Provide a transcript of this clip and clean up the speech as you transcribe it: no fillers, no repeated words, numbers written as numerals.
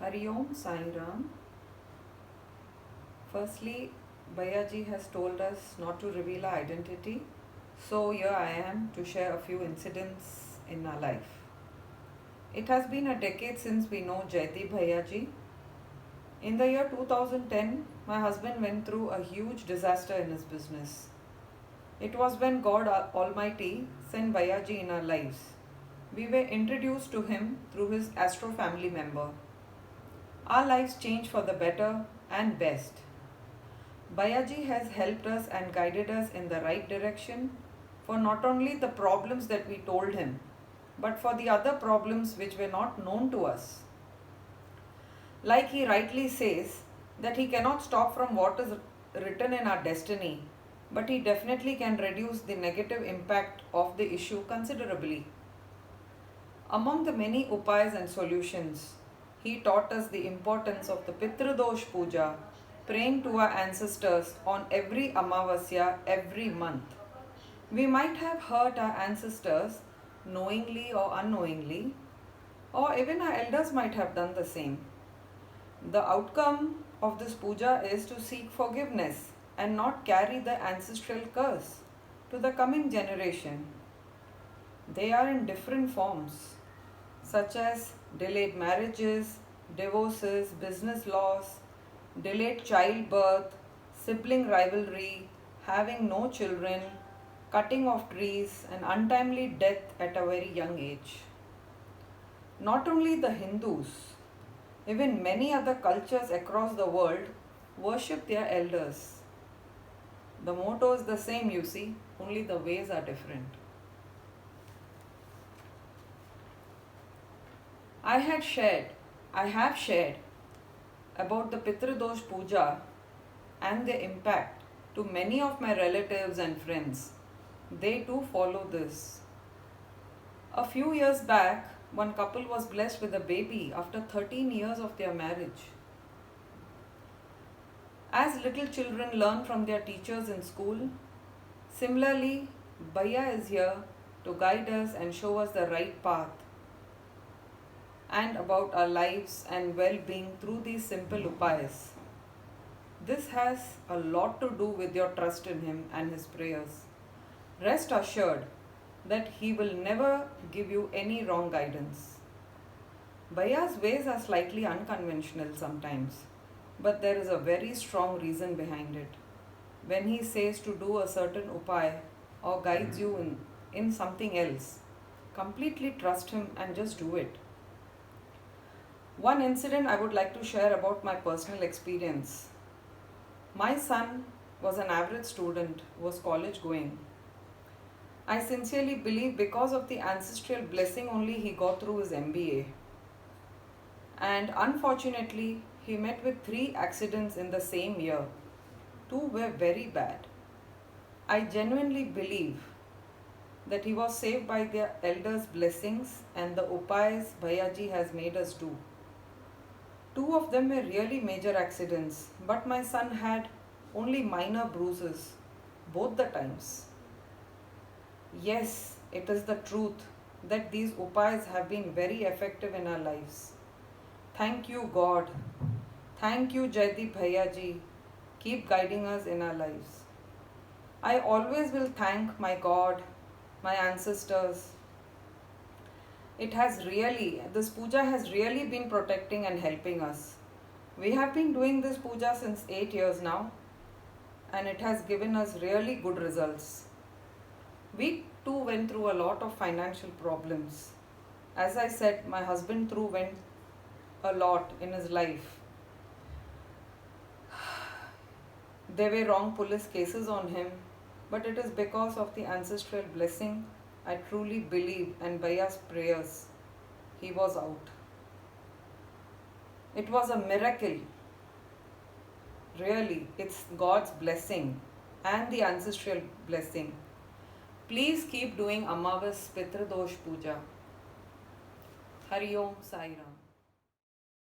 Hari Om Sai Ram. Firstly, Bayaji has told us not to reveal our identity. So here I am to share a few incidents in our life. It has been a decade since we know Jaideep Bhayaji. In the year 2010, my husband went through a huge disaster in his business. It was when God Almighty sent Bayaji in our lives. We were introduced to him through his Astro family member. Our lives changed for the better and best. Bayaji has helped us and guided us in the right direction for not only the problems that we told him, but for the other problems which were not known to us. Like he rightly says, that he cannot stop from what is written in our destiny, but he definitely can reduce the negative impact of the issue considerably. Among the many upayas and solutions, he taught us the importance of the Pitradosh Puja, praying to our ancestors on every Amavasya every month. We might have hurt our ancestors knowingly or unknowingly, or even our elders might have done the same. The outcome of this puja is to seek forgiveness and not carry the ancestral curse to the coming generation. They are in different forms, such as delayed marriages, divorces, business loss, delayed childbirth, sibling rivalry, having no children, cutting of trees, and untimely death at a very young age. Not only the Hindus, even many other cultures across the world worship their elders. The motto is the same, you see, only the ways are different. I have shared about the Pitradosh Puja and their impact to many of my relatives and friends. They too follow this. A few years back, one couple was blessed with a baby after 13 years of their marriage. As little children learn from their teachers in school, similarly, Bhaiya is here to guide us and show us the right path and about our lives and well-being through these simple upayas. This has a lot to do with your trust in him and his prayers. Rest assured that he will never give you any wrong guidance. Bhaiya's ways are slightly unconventional sometimes, but there is a very strong reason behind it. When he says to do a certain upay or guides you in something else, completely trust him and just do it. One incident I would like to share about my personal experience. My son was an average student, was college going. I sincerely believe because of the ancestral blessing only he got through his MBA. And unfortunately, he met with 3 accidents in the same year. 2 were very bad. I genuinely believe that he was saved by their elders' blessings and the upayas Bhayaji has made us do. 2 of them were really major accidents, but my son had only minor bruises, both the times. Yes, it is the truth that these upayas have been very effective in our lives. Thank you, God. Thank you, Jaideep Bhayaji. Keep guiding us in our lives. I always will thank my God, my ancestors. This puja has really been protecting and helping us. We have been doing this puja since 8 years now, and it has given us really good results. We too went through a lot of financial problems. As I said, my husband too went a lot in his life. There were wrong police cases on him, but it is because of the ancestral blessing, I truly believe, and Bhaiya's prayers, he was out. It was a miracle. Really, it's God's blessing and the ancestral blessing. Please keep doing Amavas Pitradosh Puja. Hari Om Sai Ram.